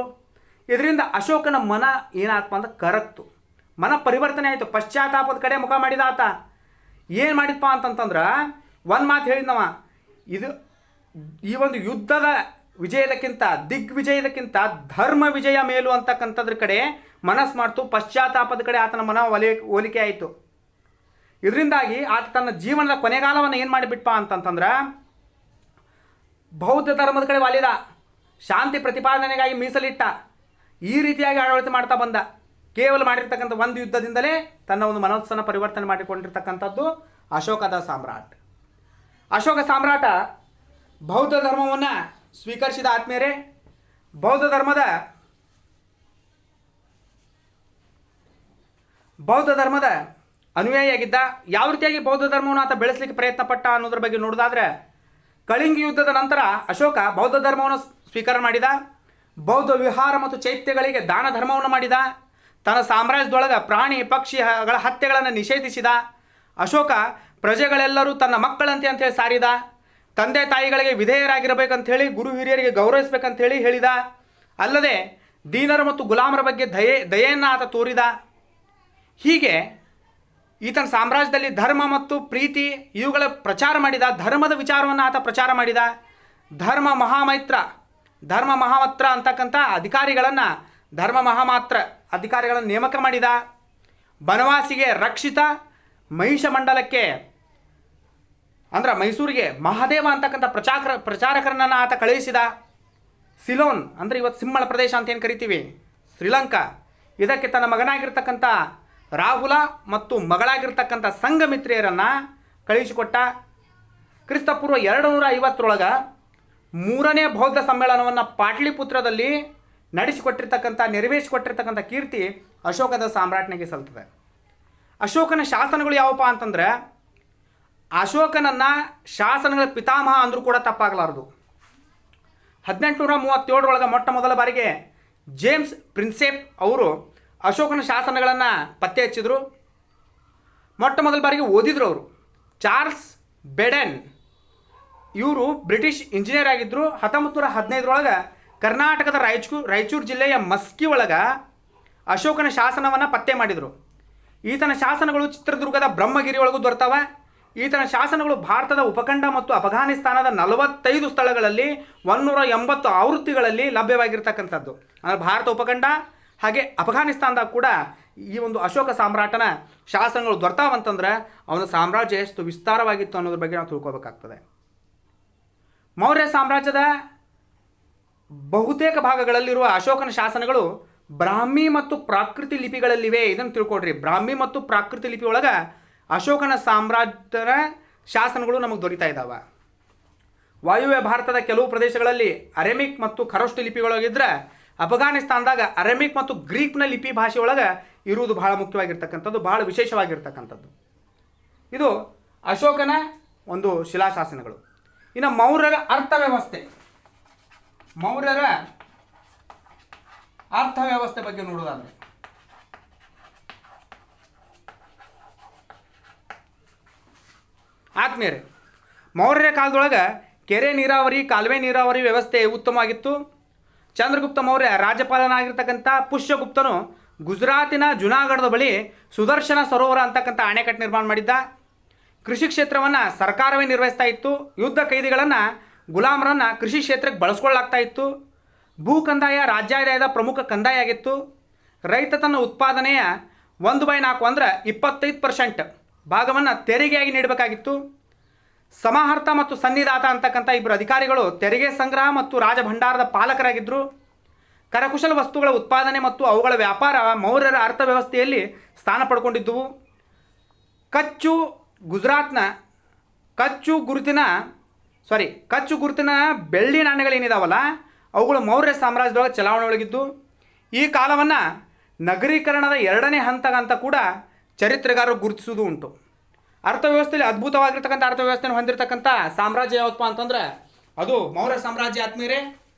ಇದರಿಂದ ಅಶೋಕನ ಮನ ಏನಾಯ್ತಪ್ಪ ಅಂದ್ರೆ ಕರಕ್ತು, ಮನ ಪರಿವರ್ತನೆ ಆಯಿತು, ಪಶ್ಚಾತ್ತಾಪದ ಕಡೆ ಮುಖ ಮಾಡಿದ ಆತ. ಏನು ಮಾಡಿದಪ್ಪ ಅಂತಂತಂದ್ರೆ ಒಂದು ಮಾತು ಹೇಳಿದ್ನವ, ಇದು ಈ ಒಂದು ಯುದ್ಧದ ವಿಜಯದಕ್ಕಿಂತ ದಿಗ್ವಿಜಯದಕ್ಕಿಂತ ಧರ್ಮ ವಿಜಯ ಮೇಲು ಅಂತಕ್ಕಂಥದ್ರ ಕಡೆ ಮನಸ್ಸು ಮಾಡ್ತು, ಪಶ್ಚಾತ್ತಾಪದ ಕಡೆ ಆತನ ಮನ ಹೋಲಿಕೆ ಆಯಿತು. ಇದರಿಂದಾಗಿ ಆತ ತನ್ನ ಜೀವನದ ಕೊನೆಗಾಲವನ್ನು ಏನು ಮಾಡಿಬಿಟ್ಪ ಅಂತಂತಂದ್ರೆ ಬೌದ್ಧ ಧರ್ಮದ ಕಡೆ ವಾಲಿದ, ಶಾಂತಿ ಪ್ರತಿಪಾದನೆಗಾಗಿ ಮೀಸಲಿಟ್ಟ. ಈ ರೀತಿಯಾಗಿ ಆಡಳಿತ ಮಾಡ್ತಾ ಬಂದ. ಕೇವಲ ಮಾಡಿರ್ತಕ್ಕಂಥ ಒಂದು ಯುದ್ಧದಿಂದಲೇ ತನ್ನ ಒಂದು ಮನಸ್ಸನ್ನು ಪರಿವರ್ತನೆ ಮಾಡಿಕೊಂಡಿರ್ತಕ್ಕಂಥದ್ದು ಅಶೋಕದ ಸಾಮ್ರಾಟ್. ಅಶೋಕ ಸಾಮ್ರಾಟ ಬೌದ್ಧ ಧರ್ಮವನ್ನು ಸ್ವೀಕರಿಸಿದ. ಆತ್ಮೀಯರೇ, ಬೌದ್ಧ ಧರ್ಮದ ಅನುಯಾಯಿಯಾಗಿದ್ದ. ಯಾವ ರೀತಿಯಾಗಿ ಬೌದ್ಧ ಧರ್ಮವನ್ನು ಆತ ಬೆಳೆಸಲಿಕ್ಕೆ ಪ್ರಯತ್ನ ಪಟ್ಟ ಅನ್ನೋದ್ರ ಬಗ್ಗೆ ನೋಡೋದಾದ್ರೆ, ಕಳಿಂಗ ಯುದ್ಧದ ನಂತರ ಅಶೋಕ ಬೌದ್ಧ ಧರ್ಮವನ್ನು ಸ್ವೀಕಾರ ಮಾಡಿದ. ಬೌದ್ಧ ವಿಹಾರ ಮತ್ತು ಚೈತ್ಯಗಳಿಗೆ ದಾನ ಧರ್ಮವನ್ನು ಮಾಡಿದ. ತನ್ನ ಸಾಮ್ರಾಜ್ಯದೊಳಗೆ ಪ್ರಾಣಿ ಪಕ್ಷಿಗಳ ಹತ್ಯೆಗಳನ್ನು ನಿಷೇಧಿಸಿದ. ಅಶೋಕ ಪ್ರಜೆಗಳೆಲ್ಲರೂ ತನ್ನ ಮಕ್ಕಳಂತೆ ಅಂತೇಳಿ ಸಾರಿದ. ತಂದೆ ತಾಯಿಗಳಿಗೆ ವಿಧೇಯರಾಗಿರಬೇಕಂಥೇಳಿ, ಗುರು ಹಿರಿಯರಿಗೆ ಗೌರವಿಸಬೇಕಂಥೇಳಿ ಹೇಳಿದ. ಅಲ್ಲದೆ ದೀನರ ಮತ್ತು ಗುಲಾಮರ ಬಗ್ಗೆ ದಯೆಯನ್ನು ಆತ ತೋರಿದ. ಹೀಗೆ ಈತನ ಸಾಮ್ರಾಜ್ಯದಲ್ಲಿ ಧರ್ಮ ಮತ್ತು ಪ್ರೀತಿ ಇವುಗಳ ಪ್ರಚಾರ ಮಾಡಿದ. ಧರ್ಮದ ವಿಚಾರವನ್ನು ಆತ ಪ್ರಚಾರ ಮಾಡಿದ. ಧರ್ಮ ಮಹಾಮತ್ರ ಅಂತಕ್ಕಂಥ ಅಧಿಕಾರಿಗಳನ್ನು ನೇಮಕ ಮಾಡಿದ. ಬನವಾಸಿಗೆ ರಕ್ಷಿತ, ಮಹಿಷ ಮಂಡಲಕ್ಕೆ ಅಂದ್ರೆ ಮೈಸೂರಿಗೆ ಮಹಾದೇವ ಅಂತಕ್ಕಂಥ ಪ್ರಚಾರಕರನ್ನು ಆತ ಕಳುಹಿಸಿದ. ಸಿಲೋನ್ ಅಂದರೆ ಇವತ್ತು ಸಿಂಹಳ ಪ್ರದೇಶ ಅಂತ ಏನು ಕರಿತೀವಿ, ಶ್ರೀಲಂಕಾ, ಇದಕ್ಕೆ ತನ್ನ ಮಗನಾಗಿರ್ತಕ್ಕಂಥ ರಾಹುಲ ಮತ್ತು ಮಗಳಾಗಿರ್ತಕ್ಕಂಥ ಸಂಘಮಿತ್ರಿಯರನ್ನು ಕಳುಹಿಸಿಕೊಟ್ಟ. ಕ್ರಿಸ್ತಪೂರ್ವ 250ರೊಳಗೆ 3ನೇ ಬೌದ್ಧ ಸಮ್ಮೇಳನವನ್ನು ಪಾಟ್ಲಿಪುತ್ರದಲ್ಲಿ ನೆರವೇರಿಸಿಕೊಟ್ಟಿರ್ತಕ್ಕಂಥ ಕೀರ್ತಿ ಅಶೋಕದ ಸಾಮ್ರಾಟ್ನಿಗೆ ಸಲ್ತದೆ. ಅಶೋಕನ ಶಾಸನಗಳು ಯಾವಪ್ಪ ಅಂತಂದರೆ, ಅಶೋಕನನ್ನು ಶಾಸನಗಳ ಪಿತಾಮಹ ಅಂದರೂ ಕೂಡ ತಪ್ಪಾಗಲಾರದು. 1837ರೊಳಗೆ ಮೊಟ್ಟ ಮೊದಲ ಬಾರಿಗೆ ಜೇಮ್ಸ್ ಪ್ರಿನ್ಸೆಪ್ ಅವರು ಅಶೋಕನ ಶಾಸನಗಳನ್ನು ಪತ್ತೆ ಹಚ್ಚಿದ್ರು. ಮೊಟ್ಟ ಮೊದಲ ಬಾರಿಗೆ ಓದಿದ್ರು ಅವರು. ಚಾರ್ಲ್ಸ್ ಬೆಡೆನ್ ಇವರು ಬ್ರಿಟಿಷ್ ಇಂಜಿನಿಯರ್ ಆಗಿದ್ದರು. 1915ರೊಳಗೆ ಕರ್ನಾಟಕದ ರಾಯಚೂರು ಜಿಲ್ಲೆಯ ಮಸ್ಕಿ ಒಳಗೆ ಅಶೋಕನ ಶಾಸನವನ್ನು ಪತ್ತೆ ಮಾಡಿದರು. ಈತನ ಶಾಸನಗಳು ಚಿತ್ರದುರ್ಗದ ಬ್ರಹ್ಮಗಿರಿ ಒಳಗೂ ದೊರೆತವೆ. ಈತನ ಶಾಸನಗಳು ಭಾರತದ ಉಪಖಂಡ ಮತ್ತು ಅಫಘಾನಿಸ್ತಾನದ 45 ಸ್ಥಳಗಳಲ್ಲಿ 180 ಆವೃತ್ತಿಗಳಲ್ಲಿ ಲಭ್ಯವಾಗಿರ್ತಕ್ಕಂಥದ್ದು. ಅಂದರೆ ಭಾರತ ಉಪಖಂಡ ಹಾಗೆ ಅಫಘಾನಿಸ್ತಾನದಾಗ ಕೂಡ ಈ ಒಂದು ಅಶೋಕ ಸಾಮ್ರಾಟನ ಶಾಸನಗಳು ದೊರೆತಾವಂತಂದ್ರೆ ಅವನ ಸಾಮ್ರಾಜ್ಯ ಎಷ್ಟು ವಿಸ್ತಾರವಾಗಿತ್ತು ಅನ್ನೋದ್ರ ಬಗ್ಗೆ ನಾವು ತಿಳ್ಕೊಬೇಕಾಗ್ತದೆ. ಮೌರ್ಯ ಸಾಮ್ರಾಜ್ಯದ ಬಹುತೇಕ ಭಾಗಗಳಲ್ಲಿರುವ ಅಶೋಕನ ಶಾಸನಗಳು ಬ್ರಾಹ್ಮಿ ಮತ್ತು ಪ್ರಾಕೃತಿ ಲಿಪಿಗಳಲ್ಲಿವೆ. ಇದನ್ನು ತಿಳ್ಕೊಡ್ರಿ. ಬ್ರಾಹ್ಮಿ ಮತ್ತು ಪ್ರಾಕೃತಿ ಲಿಪಿ ಒಳಗೆ ಅಶೋಕನ ಸಾಮ್ರಾಜ್ಯದ ಶಾಸನಗಳು ನಮಗೆ ದೊರೀತಾ ಇದ್ದಾವೆ. ವಾಯುವ್ಯ ಭಾರತದ ಕೆಲವು ಪ್ರದೇಶಗಳಲ್ಲಿ ಅರೆಮಿಕ್ ಮತ್ತು ಖರೋಷ್ಠಿ ಲಿಪಿಗಳೊಳಗಿದ್ರೆ ಅಫ್ಘಾನಿಸ್ತಾನದಾಗ ಅರೆಮಿಕ್ ಮತ್ತು ಗ್ರೀಕ್ನ ಲಿಪಿ ಭಾಷೆ ಒಳಗೆ ಇರುವುದು ಬಹಳ ಮುಖ್ಯವಾಗಿರ್ತಕ್ಕಂಥದ್ದು, ಬಹಳ ವಿಶೇಷವಾಗಿರ್ತಕ್ಕಂಥದ್ದು. ಇದು ಅಶೋಕನ ಒಂದು ಶಿಲಾಶಾಸನಗಳು. ಇನ್ನು ಮೌರ್ಯರ ಅರ್ಥವ್ಯವಸ್ಥೆ, ಮೌರ್ಯರ ಅರ್ಥವ್ಯವಸ್ಥೆ ಬಗ್ಗೆ ನೋಡೋದಾದ್ರೆ ಆತ್ಮೀಯರೇ, ಮೌರ್ಯರ ಕಾಲದೊಳಗೆ ಕೆರೆ ನೀರಾವರಿ, ಕಾಲುವೆ ನೀರಾವರಿ ವ್ಯವಸ್ಥೆ ಉತ್ತಮವಾಗಿತ್ತು. ಚಂದ್ರಗುಪ್ತ ಮೌರ್ಯ ರಾಜ್ಯಪಾಲನಾಗಿರ್ತಕ್ಕಂಥ ಪುಷ್ಯಗುಪ್ತನು ಗುಜರಾತಿನ ಜುನಾಗಢದ ಬಳಿ ಸುದರ್ಶನ ಸರೋವರ ಅಂತಕ್ಕಂಥ ಅಣೆಕಟ್ಟು ನಿರ್ಮಾಣ ಮಾಡಿದ್ದ. ಕೃಷಿ ಕ್ಷೇತ್ರವನ್ನು ಸರ್ಕಾರವೇ ನಿರ್ವಹಿಸ್ತಾ ಇತ್ತು. ಯುದ್ಧ ಕೈದಿಗಳನ್ನು, ಗುಲಾಮರನ್ನು ಕೃಷಿ ಕ್ಷೇತ್ರಕ್ಕೆ ಬಳಸ್ಕೊಳ್ಳಾಗ್ತಾ ಇತ್ತು. ಭೂ ಕಂದಾಯ ರಾಜ್ಯಾದಾಯದ ಪ್ರಮುಖ ಕಂದಾಯ ಆಗಿತ್ತು. ರೈತ ತನ್ನ ಉತ್ಪಾದನೆಯ 1/4 ಅಂದರೆ 25% ಭಾಗವನ್ನು ತೆರಿಗೆಯಾಗಿ ನೀಡಬೇಕಾಗಿತ್ತು. ಸಮಾಹರ್ತ ಮತ್ತು ಸನ್ನಿಧಾತ ಅಂತಕ್ಕಂಥ ಇಬ್ಬರು ಅಧಿಕಾರಿಗಳು ತೆರಿಗೆ ಸಂಗ್ರಹ ಮತ್ತು ರಾಜಭಂಡಾರದ ಪಾಲಕರಾಗಿದ್ದರು. ಕರಕುಶಲ ವಸ್ತುಗಳ ಉತ್ಪಾದನೆ ಮತ್ತು ಅವುಗಳ ವ್ಯಾಪಾರ ಮೌರ್ಯರ ಅರ್ಥವ್ಯವಸ್ಥೆಯಲ್ಲಿ ಸ್ಥಾನ ಪಡ್ಕೊಂಡಿದ್ದುವು. ಕಚ್ಚು ಗುರುತಿನ ಬೆಳ್ಳಿ ನಾಣ್ಯಗಳೇನಿದಾವಲ್ಲ ಅವುಗಳು ಮೌರ್ಯ ಸಾಮ್ರಾಜ್ಯದೊಳಗೆ ಚಲಾವಣೆ ಒಳಗಿದ್ದು. ಈ ಕಾಲವನ್ನು ನಗರೀಕರಣದ 2ನೇ ಹಂತ ಅಂತ ಕೂಡ ಚರಿತ್ರೆಗಾರರು ಗುರುತಿಸುವುದು ಉಂಟು. ಅರ್ಥವ್ಯವಸ್ಥೆಯಲ್ಲಿ ಅದ್ಭುತವಾಗಿರ್ತಕ್ಕಂಥ ಅರ್ಥವ್ಯವಸ್ಥೆಯನ್ನು ಹೊಂದಿರತಕ್ಕಂಥ ಸಾಮ್ರಾಜ್ಯ ಯಾವತ್ತಪ್ಪ ಅಂತಂದ್ರೆ ಅದು ಮೌರ್ಯ ಸಾಮ್ರಾಜ್ಯ. ಆತ್ಮೀಯರೇ,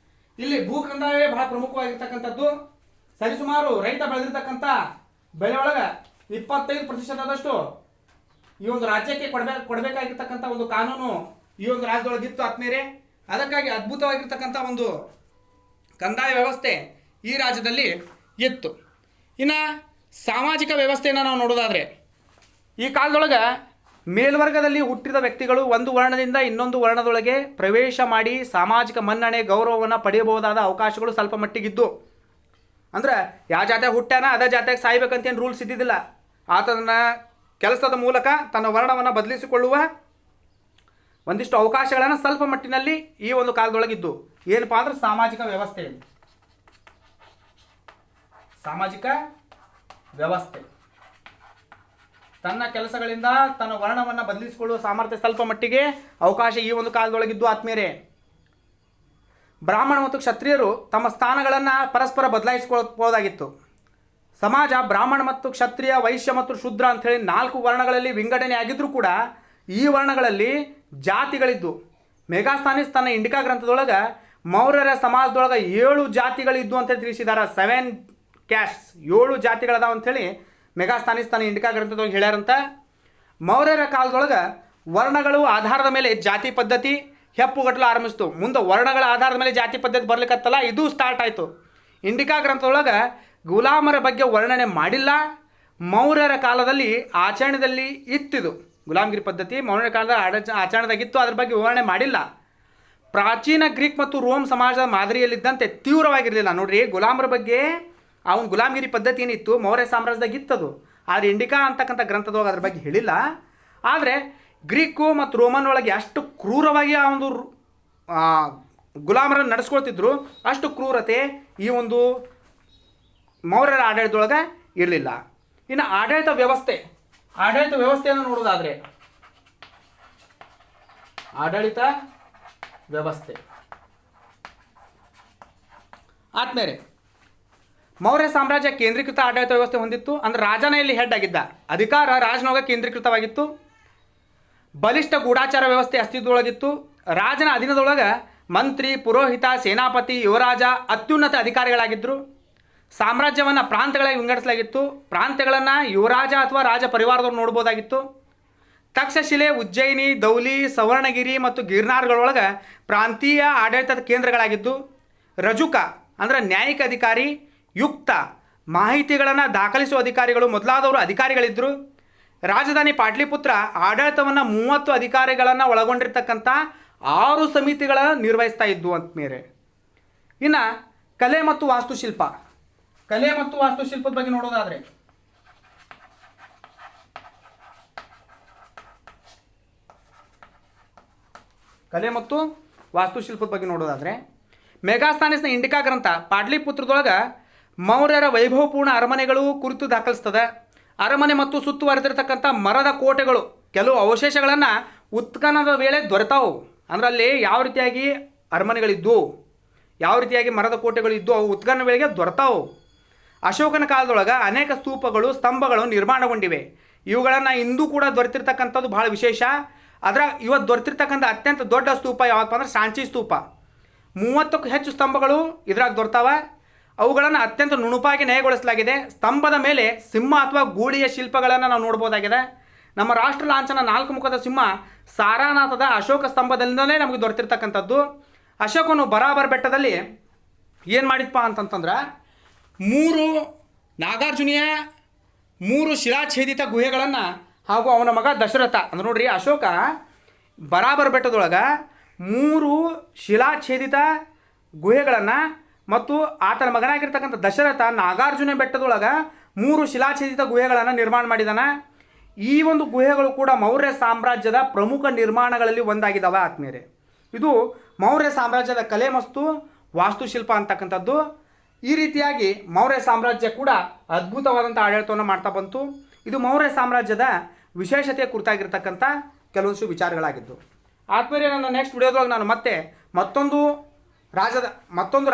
ಇಲ್ಲಿ ಭೂ ಕಂದಾಯವೇ ಬಹಳ ಪ್ರಮುಖವಾಗಿರ್ತಕ್ಕಂಥದ್ದು. ಸರಿಸುಮಾರು ರೈತ ಬೆಳೆದಿರ್ತಕ್ಕಂಥ ಬೆಳೆ ಒಳಗೆ 25%ದಷ್ಟು ಈ ಒಂದು ರಾಜ್ಯಕ್ಕೆ ಕೊಡಬೇಕಾಗಿರ್ತಕ್ಕಂಥ ಒಂದು ಕಾನೂನು ಈ ಒಂದು ರಾಜ್ಯದೊಳಗಿತ್ತು ಆತ್ಮೀಯರೇ. ಅದಕ್ಕಾಗಿ ಅದ್ಭುತವಾಗಿರ್ತಕ್ಕಂಥ ಒಂದು ಕಂದಾಯ ವ್ಯವಸ್ಥೆ ಈ ರಾಜ್ಯದಲ್ಲಿ ಇತ್ತು. ಇನ್ನು ಸಾಮಾಜಿಕ ವ್ಯವಸ್ಥೆಯನ್ನು ನಾವು ನೋಡೋದಾದರೆ ಈ ಕಾಲದೊಳಗೆ ಮೇಲ್ವರ್ಗದಲ್ಲಿ ಹುಟ್ಟಿದ ವ್ಯಕ್ತಿಗಳು ಒಂದು ವರ್ಣದಿಂದ ಇನ್ನೊಂದು ವರ್ಣದೊಳಗೆ ಪ್ರವೇಶ ಮಾಡಿ ಸಾಮಾಜಿಕ ಮನ್ನಣೆ, ಗೌರವವನ್ನು ಪಡೆಯಬಹುದಾದ ಅವಕಾಶಗಳು ಸ್ವಲ್ಪ ಮಟ್ಟಿಗಿದ್ದು. ಅಂದ್ರೆ ಯಾವ ಜಾತಿಯಾಗ ಹುಟ್ಟ್ಯಾನ ಅದೇ ಜಾತಿಯಾಗ ಸಾಯ್ಬೇಕಂತೇನು ರೂಲ್ಸ್ ಇದ್ದಿದ್ದಿಲ್ಲ. ಆತನ ಕೆಲಸದ ಮೂಲಕ ತನ್ನ ವರ್ಣವನ್ನು ಬದಲಿಸಿಕೊಳ್ಳುವ ಒಂದಿಷ್ಟು ಅವಕಾಶಗಳನ್ನು ಸ್ವಲ್ಪ ಮಟ್ಟಿನಲ್ಲಿ ಈ ಒಂದು ಕಾಲದೊಳಗಿದ್ದು. ಏನಪ್ಪಾ ಅಂದ್ರೆ ಸಾಮಾಜಿಕ ವ್ಯವಸ್ಥೆ ತನ್ನ ಕೆಲಸಗಳಿಂದ ತನ್ನ ವರ್ಣವನ್ನು ಬದಲಿಸಿಕೊಳ್ಳುವ ಸಾಮರ್ಥ್ಯ ಸ್ವಲ್ಪ ಮಟ್ಟಿಗೆ ಅವಕಾಶ ಈ ಒಂದು ಕಾಲದೊಳಗಿದ್ದು ಆತ್ಮೀಯರೇ. ಬ್ರಾಹ್ಮಣ ಮತ್ತು ಕ್ಷತ್ರಿಯರು ತಮ್ಮ ಸ್ಥಾನಗಳನ್ನು ಪರಸ್ಪರ ಬದಲಾಯಿಸಿಕೊಳ್ಳಬಹುದಾಗಿತ್ತು. ಸಮಾಜ ಬ್ರಾಹ್ಮಣ ಮತ್ತು ಕ್ಷತ್ರಿಯ, ವೈಶ್ಯ ಮತ್ತು ಶೂದ್ರ ಅಂಥೇಳಿ 4 ವರ್ಣಗಳಲ್ಲಿ ವಿಂಗಡಣೆ ಆಗಿದ್ದರೂ ಕೂಡ ಈ ವರ್ಣಗಳಲ್ಲಿ ಜಾತಿಗಳಿದ್ದು. ಮೆಗಾಸ್ಥಾನಿಸ್ ತನ್ನ ಇಂಡಿಕಾ ಗ್ರಂಥದೊಳಗೆ ಮೌರ್ಯರ ಸಮಾಜದೊಳಗೆ 7 ಜಾತಿಗಳಿದ್ದು ಅಂತೇಳಿ ತಿಳಿಸಿದ್ದಾರೆ. 7 ಕ್ಯಾಸ್ಟ್ಸ್, 7 ಜಾತಿಗಳದಾವ ಅಂಥೇಳಿ ಮೆಗಾಸ್ಥಾನಿಸ್ ತನ್ನ ಇಂಡಿಕಾ ಗ್ರಂಥದೊಳಗೆ ಹೇಳ್ಯಾರಂತ. ಮೌರ್ಯರ ಕಾಲದೊಳಗೆ ವರ್ಣಗಳು ಆಧಾರದ ಮೇಲೆ ಜಾತಿ ಪದ್ಧತಿ ಹೆಪ್ಪುಗಟ್ಟಲು ಆರಂಭಿಸ್ತು. ಮುಂದೆ ವರ್ಣಗಳ ಆಧಾರದ ಮೇಲೆ ಜಾತಿ ಪದ್ಧತಿ ಬರ್ಲಿಕ್ಕತ್ತಲ್ಲ, ಇದು ಸ್ಟಾರ್ಟ್ ಆಯಿತು. ಇಂಡಿಕಾ ಗ್ರಂಥದೊಳಗೆ ಗುಲಾಮರ ಬಗ್ಗೆ ವರ್ಣನೆ ಮಾಡಿಲ್ಲ. ಮೌರ್ಯರ ಕಾಲದಲ್ಲಿ ಆಚರಣೆಯಲ್ಲಿ ಇತ್ತಿದು ಗುಲಾಮಗಿರಿ ಪದ್ಧತಿ ಮೌರ್ಯರ ಕಾಲದ ಆಚರಣೆದಾಗಿತ್ತು, ಅದ್ರ ಬಗ್ಗೆ ವಿವರಣೆ ಮಾಡಿಲ್ಲ. ಪ್ರಾಚೀನ ಗ್ರೀಕ್ ಮತ್ತು ರೋಮ್ ಸಮಾಜದ ಮಾದರಿಯಲ್ಲಿದ್ದಂತೆ ತೀವ್ರವಾಗಿರಲಿಲ್ಲ. ನೋಡ್ರಿ, ಗುಲಾಮರ ಬಗ್ಗೆ ಅವನು ಗುಲಾಮಗಿರಿ ಪದ್ಧತಿ ಏನಿತ್ತು ಮೌರ್ಯ ಸಾಮ್ರಾಜ್ಯದಾಗ ಇತ್ತದು, ಆದರೆ ಇಂಡಿಕಾ ಅಂತಕ್ಕಂಥ ಗ್ರಂಥದೊಳಗೆ ಅದ್ರ ಬಗ್ಗೆ ಹೇಳಿಲ್ಲ. ಆದರೆ ಗ್ರೀಕು ಮತ್ತು ರೋಮನ್ ಒಳಗೆ ಅಷ್ಟು ಕ್ರೂರವಾಗಿ ಆ ಒಂದು ಗುಲಾಮರನ್ನು ನಡೆಸ್ಕೊಳ್ತಿದ್ರು, ಅಷ್ಟು ಕ್ರೂರತೆ ಈ ಒಂದು ಮೌರ್ಯರ ಆಡಳಿತದೊಳಗೆ ಇರಲಿಲ್ಲ. ಇನ್ನು ಆಡಳಿತ ವ್ಯವಸ್ಥೆಯನ್ನು ನೋಡೋದಾದರೆ ಆಡಳಿತ ವ್ಯವಸ್ಥೆ ಆದ್ಮೇಲೆ ಮೌರ್ಯ ಸಾಮ್ರಾಜ್ಯ ಕೇಂದ್ರೀಕೃತ ಆಡಳಿತ ವ್ಯವಸ್ಥೆ ಹೊಂದಿತ್ತು. ಅಂದರೆ ರಾಜನೇ ಇಲ್ಲಿ ಹೆಡ್ ಆಗಿದ್ದ, ಅಧಿಕಾರ ರಾಜನೊಳಗೆ ಕೇಂದ್ರೀಕೃತವಾಗಿತ್ತು. ಬಲಿಷ್ಠ ಗೂಢಾಚಾರ ವ್ಯವಸ್ಥೆ ಅಸ್ತಿತ್ವದೊಳಗಿತ್ತು. ರಾಜನ ಅಧೀನದೊಳಗೆ ಮಂತ್ರಿ, ಪುರೋಹಿತ, ಸೇನಾಪತಿ, ಯುವರಾಜ ಅತ್ಯುನ್ನತ ಅಧಿಕಾರಿಗಳಾಗಿದ್ದರು. ಸಾಮ್ರಾಜ್ಯವನ್ನು ಪ್ರಾಂತ್ಯಗಳಾಗಿ ವಿಂಗಡಿಸಲಾಗಿತ್ತು. ಪ್ರಾಂತ್ಯಗಳನ್ನು ಯುವರಾಜ ಅಥವಾ ರಾಜ ಪರಿವಾರದವ್ರು ನೋಡ್ಬೋದಾಗಿತ್ತು. ತಕ್ಷಶಿಲೆ, ಉಜ್ಜಯಿನಿ, ದೌಲಿ, ಸವರ್ಣಗಿರಿ ಮತ್ತು ಗಿರ್ನಾರ್ಗಳೊಳಗೆ ಪ್ರಾಂತೀಯ ಆಡಳಿತದ ಕೇಂದ್ರಗಳಾಗಿದ್ದು. ರಜುಕ ಅಂದರೆ ನ್ಯಾಯಿಕ ಅಧಿಕಾರಿ, ಯುಕ್ತ ಮಾಹಿತಿಗಳನ್ನು ದಾಖಲಿಸುವ ಅಧಿಕಾರಿಗಳು ಮೊದಲಾದವರು ಅಧಿಕಾರಿಗಳಿದ್ದರು. ರಾಜಧಾನಿ ಪಾಟ್ಲಿಪುತ್ರ ಆಡಳಿತವನ್ನು 30 ಅಧಿಕಾರಿಗಳನ್ನು ಒಳಗೊಂಡಿರ್ತಕ್ಕಂಥ 6 ಸಮಿತಿಗಳನ್ನು ನಿರ್ವಹಿಸ್ತಾ ಇದ್ದು ಅಂತ ಮೇರೆ. ಇನ್ನು ಕಲೆ ಮತ್ತು ವಾಸ್ತುಶಿಲ್ಪದ ಬಗ್ಗೆ ನೋಡೋದಾದರೆ ಮೆಗಾಸ್ಥಾನಿಸ್ನ ಇಂಡಿಕಾ ಗ್ರಂಥ ಪಾಟ್ಲಿಪುತ್ರದೊಳಗೆ ಮೌರ್ಯರ ವೈಭವಪೂರ್ಣ ಅರಮನೆಗಳು ಕುರಿತು ದಾಖಲಿಸ್ತದೆ. ಅರಮನೆ ಮತ್ತು ಸುತ್ತುವರೆದಿರ್ತಕ್ಕಂಥ ಮರದ ಕೋಟೆಗಳು ಕೆಲವು ಅವಶೇಷಗಳನ್ನು ಉತ್ಖನನದ ವೇಳೆ ದೊರೆತಾವು. ಅಂದ್ರೆ ಅಲ್ಲಿ ಯಾವ ರೀತಿಯಾಗಿ ಅರಮನೆಗಳಿದ್ದು, ಯಾವ ರೀತಿಯಾಗಿ ಮರದ ಕೋಟೆಗಳಿದ್ದು ಅವು ಉತ್ಖನನ ವೇಳೆಗೆ ದೊರೆತಾವು. ಅಶೋಕನ ಕಾಲದೊಳಗೆ ಅನೇಕ ಸ್ತೂಪಗಳು ಸ್ತಂಭಗಳು ನಿರ್ಮಾಣಗೊಂಡಿವೆ. ಇವುಗಳನ್ನು ಇಂದು ಕೂಡ ದೊರೆತಿರ್ತಕ್ಕಂಥದ್ದು ಭಾಳ ವಿಶೇಷ. ಇವತ್ತು ದೊರೆತಿರ್ತಕ್ಕಂಥ ಅತ್ಯಂತ ದೊಡ್ಡ ಸ್ತೂಪ ಯಾವತ್ತಪ್ಪ ಅಂದ್ರೆ ಸಾಂಚಿ ಸ್ತೂಪ. 30ಕ್ಕೂ ಹೆಚ್ಚು ಸ್ತಂಭಗಳು ಇದ್ರಾಗ ದೊರೆತಾವೆ. ಅವುಗಳನ್ನು ಅತ್ಯಂತ ನುಣುಪಾಗಿ ನಯಗೊಳಿಸಲಾಗಿದೆ. ಸ್ತಂಭದ ಮೇಲೆ ಸಿಂಹ ಅಥವಾ ಗೂಳಿಯ ಶಿಲ್ಪಗಳನ್ನು ನಾವು ನೋಡ್ಬೋದಾಗಿದೆ. ನಮ್ಮ ರಾಷ್ಟ್ರ ಲಾಂಛನ 4 ಮುಖದ ಸಿಂಹ ಸಾರಾನಾಥದ ಅಶೋಕ ಸ್ತಂಭದಲ್ಲಿಂದಲೇ ನಮಗೆ ದೊರೆತಿರ್ತಕ್ಕಂಥದ್ದು. ಅಶೋಕನು ಬರಾಬರ್ ಬೆಟ್ಟದಲ್ಲಿ ಏನು ಮಾಡಿದ್ಪ ಅಂತಂತಂದ್ರೆ 3 ನಾಗಾರ್ಜುನಿಯ 3 ಶಿಲಾಛೇದಿತ ಗುಹೆಗಳನ್ನು ಹಾಗೂ ಅವನ ಮಗ ದಶರಥ ಅಂದ್ರೆ ನೋಡ್ರಿ, ಅಶೋಕ ಬರಾಬರ್ ಬೆಟ್ಟದೊಳಗೆ 3 ಶಿಲಾಛೇದಿತ ಗುಹೆಗಳನ್ನು ಮತ್ತು ಆತನ ಮಗನಾಗಿರ್ತಕ್ಕಂಥ ದಶರಥ ನಾಗಾರ್ಜುನ ಬೆಟ್ಟದೊಳಗೆ 3 ಶಿಲಾಛೇದಿತ ಗುಹೆಗಳನ್ನು ನಿರ್ಮಾಣ ಮಾಡಿದಾನೆ. ಈ ಒಂದು ಗುಹೆಗಳು ಕೂಡ ಮೌರ್ಯ ಸಾಮ್ರಾಜ್ಯದ ಪ್ರಮುಖ ನಿರ್ಮಾಣಗಳಲ್ಲಿ ಒಂದಾಗಿದ್ದಾವೆ ಆತ್ಮೀಯರೇ. ಇದು ಮೌರ್ಯ ಸಾಮ್ರಾಜ್ಯದ ಕಲೆ ಮತ್ತು ವಾಸ್ತುಶಿಲ್ಪ ಅಂತಕ್ಕಂಥದ್ದು. ಈ ರೀತಿಯಾಗಿ ಮೌರ್ಯ ಸಾಮ್ರಾಜ್ಯ ಕೂಡ ಅದ್ಭುತವಾದಂಥ ಆಡಳಿತವನ್ನು ಮಾಡ್ತಾ ಬಂತು. ಇದು ಮೌರ್ಯ ಸಾಮ್ರಾಜ್ಯದ ವಿಶೇಷತೆಯ ಕುರಿತಾಗಿರ್ತಕ್ಕಂಥ ಕೆಲವೊಂದು ವಿಚಾರಗಳಾಗಿದ್ದು. ಆತ್ಮೀಯರೇ, ನನ್ನ ನೆಕ್ಸ್ಟ್ ವಿಡಿಯೋದೊಳಗೆ ನಾನು ಮತ್ತೊಂದು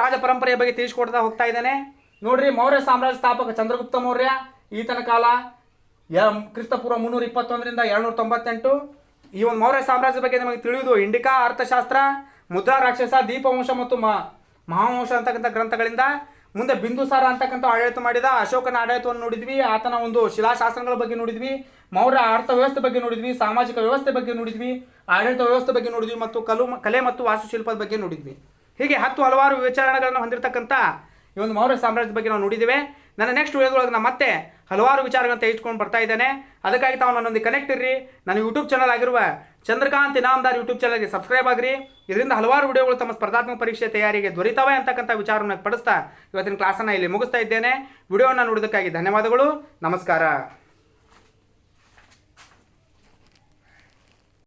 ರಾಜ ಪರಂಪರೆಯ ಬಗ್ಗೆ ತಿಳಿಸ್ಕೊಡ್ತಾ ಹೋಗ್ತಾ ಇದ್ದೇನೆ. ನೋಡ್ರಿ, ಮೌರ್ಯ ಸಾಮ್ರಾಜ್ಯ ಸ್ಥಾಪಕ ಚಂದ್ರಗುಪ್ತ ಮೌರ್ಯ. ಈತನ ಕಾಲ ಕ್ರಿಸ್ತಪೂರ್ವ 321ರಿಂದ 298. ಈ ಒಂದು ಮೌರ್ಯ ಸಾಮ್ರಾಜ್ಯದ ಬಗ್ಗೆ ನಮಗೆ ತಿಳಿಯುವುದು ಇಂಡಿಕಾ ಅರ್ಥಶಾಸ್ತ್ರ, ಮುದ್ರಾ ರಾಕ್ಷಸ, ದೀಪವಂಶ ಮತ್ತು ಮಹಾವಂಶ ಅಂತಕ್ಕಂಥ ಗ್ರಂಥಗಳಿಂದ. ಮುಂದೆ ಬಿಂದುಸಾರ ಅಂತಕ್ಕಂಥ ಆಡಳಿತ ಮಾಡಿದ ಅಶೋಕನ ಆಡಳಿತವನ್ನು ನೋಡಿದ್ವಿ. ಆತನ ಒಂದು ಶಿಲಾಶಾಸ್ತ್ರಗಳ ಬಗ್ಗೆ ನೋಡಿದ್ವಿ. ಮೌರ್ಯ ಅರ್ಥವ್ಯವಸ್ಥೆ ಬಗ್ಗೆ ನೋಡಿದ್ವಿ. ಸಾಮಾಜಿಕ ವ್ಯವಸ್ಥೆ ಬಗ್ಗೆ ನೋಡಿದ್ವಿ. ಆಡಳಿತ ವ್ಯವಸ್ಥೆ ಬಗ್ಗೆ ನೋಡಿದ್ವಿ. ಮತ್ತು ಕಲೆ ಮತ್ತು ವಾಸ್ತುಶಿಲ್ಪದ ಬಗ್ಗೆ ನೋಡಿದ್ವಿ. ಹೀಗೆ ಹಲವಾರು ವಿಚಾರಗಳನ್ನು ಹೊಂದಿರತಕ್ಕಂಥ ಈ ಒಂದು ಮೌರ್ಯ ಸಾಮ್ರಾಜ್ಯದ ಬಗ್ಗೆ ನಾವು ನೋಡಿದ್ದೇವೆ. ನನ್ನ ನೆಕ್ಸ್ಟ್ ವಿಡಿಯೋದೊಳಗೆ ನಾನು ಮತ್ತೆ ಹಲವಾರು ವಿಚಾರಗಳನ್ನು ತೆಗೆದುಕೊಂಡು ಬರ್ತಾ ಇದ್ದೇನೆ. ಅದಕ್ಕಾಗಿ ತಾವು ನನ್ನೊಂದಿಗೆ ಕನೆಕ್ಟ್ ಇರ್ರಿ. ನನ್ನ ಯೂಟ್ಯೂಬ್ ಚಾನಲ್ ಆಗಿರುವ ಚಂದ್ರಕಾಂತ್ ಇನಾಮದಾರ್ ಯೂಟ್ಯೂಬ್ ಚಾನಲ್ಗೆ ಸಬ್ಸ್ಕ್ರೈಬ್ ಆಗಿರಿ. ಇದರಿಂದ ಹಲವಾರು ವಿಡಿಯೋಗಳು ತಮ್ಮ ಸ್ಪರ್ಧಾತ್ಮಕ ಪರೀಕ್ಷೆ ತಯಾರಿಗೆ ದೊರೀತವೆ ಅಂತಕ್ಕಂಥ ವಿಚಾರವನ್ನು ಪಡಿಸ್ತಾ ಇವತ್ತಿನ ಕ್ಲಾಸನ್ನು ಇಲ್ಲಿ ಮುಗಿಸ್ತಾ ಇದ್ದೇನೆ. ವಿಡಿಯೋವನ್ನು ನೋಡೋದಕ್ಕಾಗಿ ಧನ್ಯವಾದಗಳು. ನಮಸ್ಕಾರ.